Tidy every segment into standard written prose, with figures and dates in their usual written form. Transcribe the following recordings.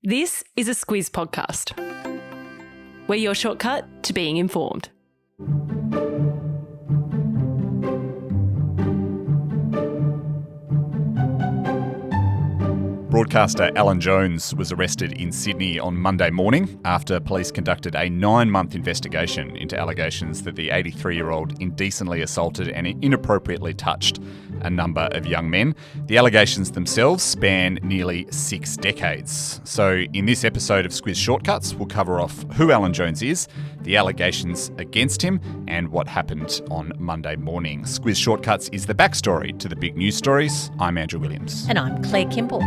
This is a Squiz podcast. We're your shortcut to being informed. Broadcaster Alan Jones was arrested in Sydney on Monday morning after police conducted a 9-month investigation into allegations that the 83-year-old indecently assaulted and inappropriately touched a number of young men. The allegations themselves span nearly 6 decades. So in this episode of Squiz Shortcuts, we'll cover off who Alan Jones is, the allegations against him, and what happened on Monday morning. Squiz Shortcuts is the backstory to the big news stories. I'm Andrew Williams. And I'm Claire Kimball.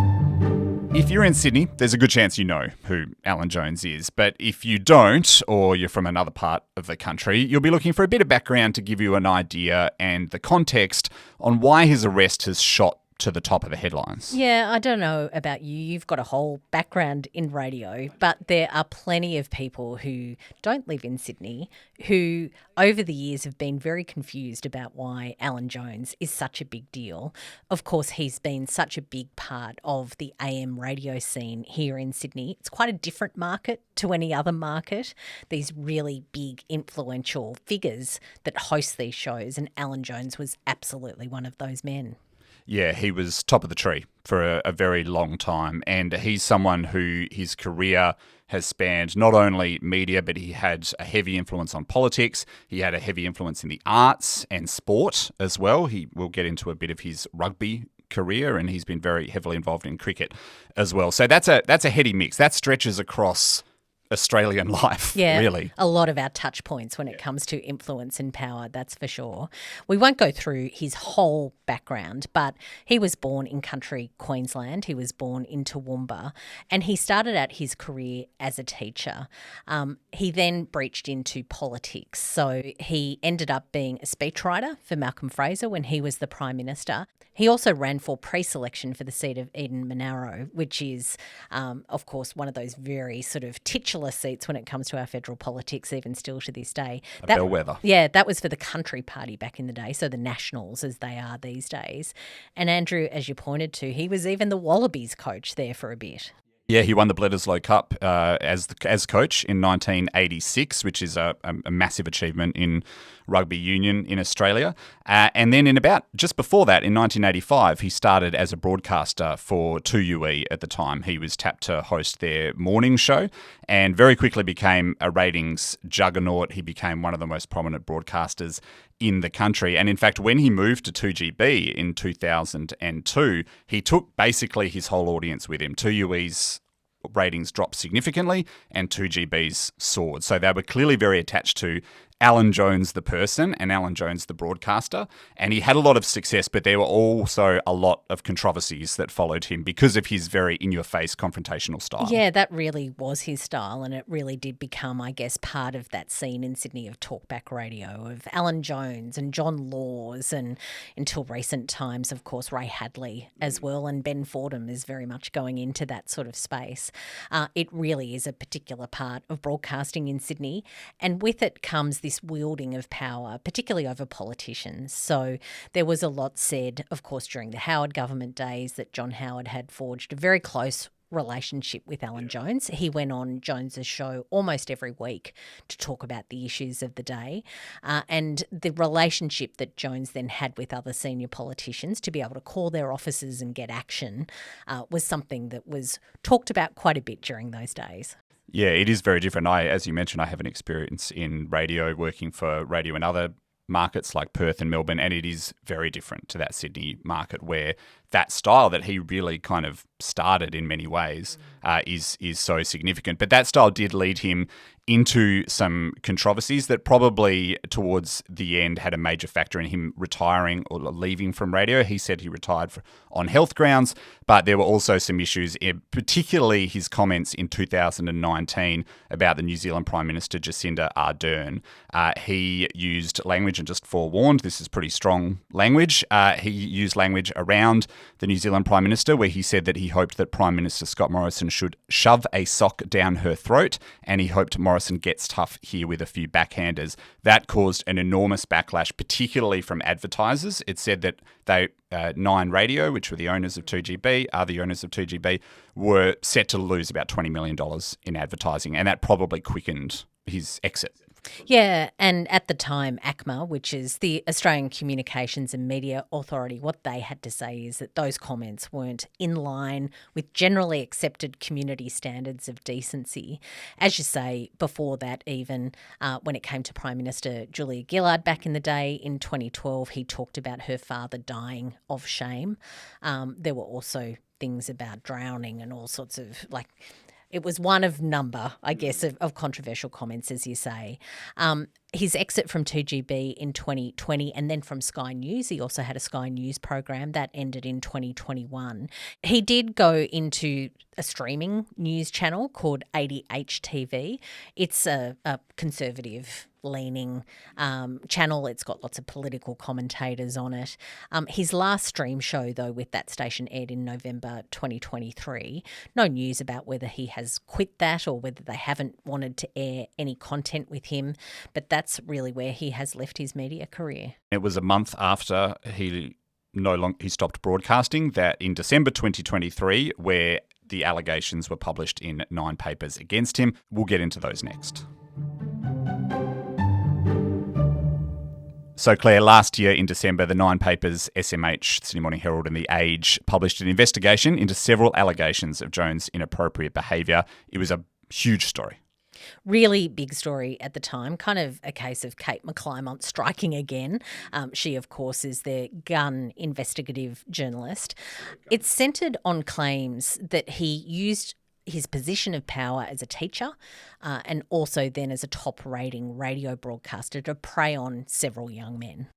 If you're in Sydney, there's a good chance you know who Alan Jones is. But if you don't, or you're from another part of the country, you'll be looking for a bit of background to give you an idea and the context on why his arrest has shot to the top of the headlines. Yeah, I don't know about you. You've got a whole background in radio, but there are plenty of people who don't live in Sydney who over the years have been very confused about why Alan Jones is such a big deal. Of course, he's been such a big part of the AM radio scene here in Sydney. It's quite a different market to any other market. These really big, influential figures that host these shows, and Alan Jones was absolutely one of those men. Yeah, he was top of the tree for a very long time, and he's someone who his career has spanned not only media, but he had a heavy influence on politics. He had a heavy influence in the arts and sport as well. We'll get into a bit of his rugby career, and he's been very heavily involved in cricket as well. So that's a heady mix. That stretches across Australian life, really. A lot of our touch points when it comes to influence and power, that's for sure. We won't go through his whole background, but he was born in country Queensland. He was born in Toowoomba, and he started out his career as a teacher. He then breached into politics. So he ended up being a speechwriter for Malcolm Fraser when he was the Prime Minister. He also ran for pre-selection for the seat of Eden Monaro, which is, of course, one of those very sort of titular seats when it comes to our federal politics, even still to this day. A bellwether. Yeah, that was for the Country Party back in the day, so the Nationals as they are these days. And Andrew, as you pointed to, he was even the Wallabies coach there for a bit. Yeah, he won the Bledisloe Cup as coach in 1986, which is a massive achievement in rugby union in Australia. And then just before that, in 1985, he started as a broadcaster for 2UE at the time. He was tapped to host their morning show and very quickly became a ratings juggernaut. He became one of the most prominent broadcasters in the country. And in fact, when he moved to 2GB in 2002, he took basically his whole audience with him. 2UE's ratings dropped significantly and 2GB's soared. So they were clearly very attached to Alan Jones the person and Alan Jones the broadcaster, and he had a lot of success, but there were also a lot of controversies that followed him because of his very in-your-face confrontational style. Yeah, that really was his style, and it really did become, I guess, part of that scene in Sydney of talkback radio, of Alan Jones and John Laws, and until recent times, of course, Ray Hadley as well, and Ben Fordham is very much going into that sort of space. It really is a particular part of broadcasting in Sydney, and with it comes this wielding of power, particularly over politicians. So there was a lot said, of course, during the Howard government days that John Howard had forged a very close relationship with Alan Jones. He went on Jones's show almost every week to talk about the issues of the day. And the relationship that Jones then had with other senior politicians to be able to call their offices and get action was something that was talked about quite a bit during those days. Yeah, it is very different. As you mentioned, I have an experience in radio, working for radio in other markets like Perth and Melbourne, and it is very different to that Sydney market where that style that he really kind of started in many ways is so significant. But that style did lead him into some controversies that probably towards the end had a major factor in him retiring or leaving from radio. He said he retired on health grounds, but there were also some issues, particularly his comments in 2019 about the New Zealand Prime Minister Jacinda Ardern. He used language, and just forewarned, this is pretty strong language. He used language around the New Zealand Prime Minister, where he said that he hoped that Prime Minister Scott Morrison should shove a sock down her throat, and he hoped Morrison gets tough here with a few backhanders. That caused an enormous backlash, particularly from advertisers. It said that Nine Radio, which were the owners of 2GB, were set to lose about $20 million in advertising, and that probably quickened his exit. Yeah, and at the time, ACMA, which is the Australian Communications and Media Authority, what they had to say is that those comments weren't in line with generally accepted community standards of decency. As you say, before that even, when it came to Prime Minister Julia Gillard back in the day in 2012, he talked about her father dying of shame. There were also things about drowning and all sorts of it was one of number, I guess, of controversial comments, as you say. His exit from 2GB in 2020 and then from Sky News, he also had a Sky News program that ended in 2021. He did go into a streaming news channel called 80HTV. It's a conservative leaning channel. It's got lots of political commentators on it. His last stream show, though, with that station aired in November 2023. No news about whether he has quit that or whether they haven't wanted to air any content with him, but that's really where he has left his media career. It was a month after he stopped broadcasting, that in December 2023, where the allegations were published in 9 papers against him. We'll get into those next. So, Claire, last year in December, the 9 papers, SMH, Sydney Morning Herald and The Age, published an investigation into several allegations of Jones' inappropriate behaviour. It was a huge story. Really big story at the time, kind of a case of Kate McClymont striking again. She, of course, is their gun investigative journalist. It's centred on claims that he used his position of power as a teacher and also then as a top-rating radio broadcaster to prey on several young men.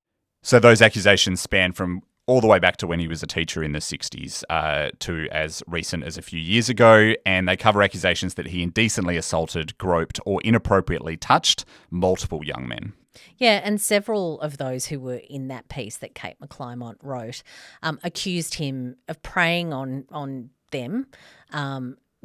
So those accusations span from all the way back to when he was a teacher in the 60s to as recent as a few years ago, and they cover accusations that he indecently assaulted, groped or inappropriately touched multiple young men. Yeah, and several of those who were in that piece that Kate McClymont wrote accused him of preying on them,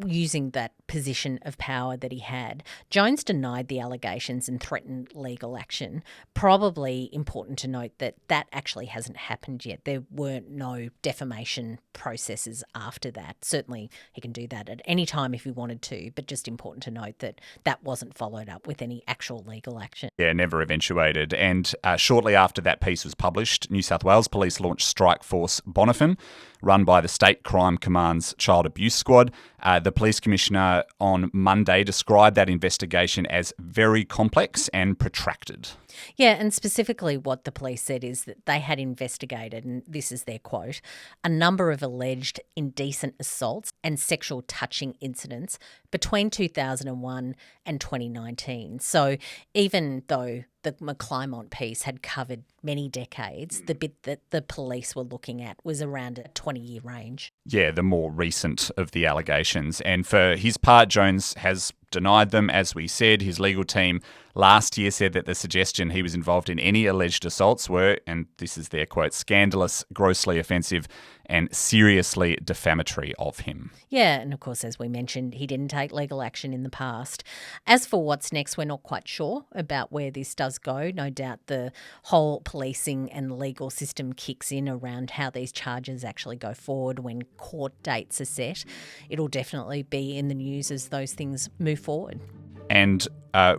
using that position of power that he had. Jones denied the allegations and threatened legal action. Probably important to note that that actually hasn't happened yet. There weren't no defamation processes after that. Certainly he can do that at any time if he wanted to, but just important to note that that wasn't followed up with any actual legal action. Yeah, never eventuated. And shortly after that piece was published, New South Wales Police launched Strike Force Bonifin, run by the State Crime Command's Child Abuse Squad. The Police Commissioner on Monday described that investigation as very complex and protracted. Yeah, and specifically what the police said is that they had investigated, and this is their quote, a number of alleged indecent assaults and sexual touching incidents between 2001 and 2019. So even though the McClymont piece had covered many decades, the bit that the police were looking at was around a 20-year range. Yeah, the more recent of the allegations. And for his part, Jones has denied them. As we said, his legal team last year said that the suggestion he was involved in any alleged assaults were, and this is their quote, scandalous, grossly offensive and seriously defamatory of him. Yeah, and of course, as we mentioned, he didn't take legal action in the past. As for what's next, we're not quite sure about where this does go. No doubt the whole policing and legal system kicks in around how these charges actually go forward when court dates are set. It'll definitely be in the news as those things move forward. And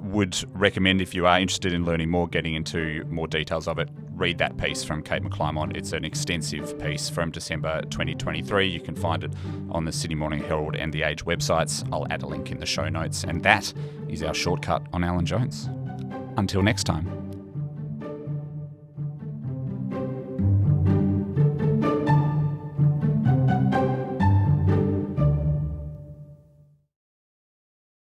would recommend, if you are interested in learning more, getting into more details of it, read that piece from Kate McClymont. It's an extensive piece from December 2023. You can find it on the Sydney Morning Herald and The Age websites. I'll add a link in the show notes. And that is our shortcut on Alan Jones. Until next time.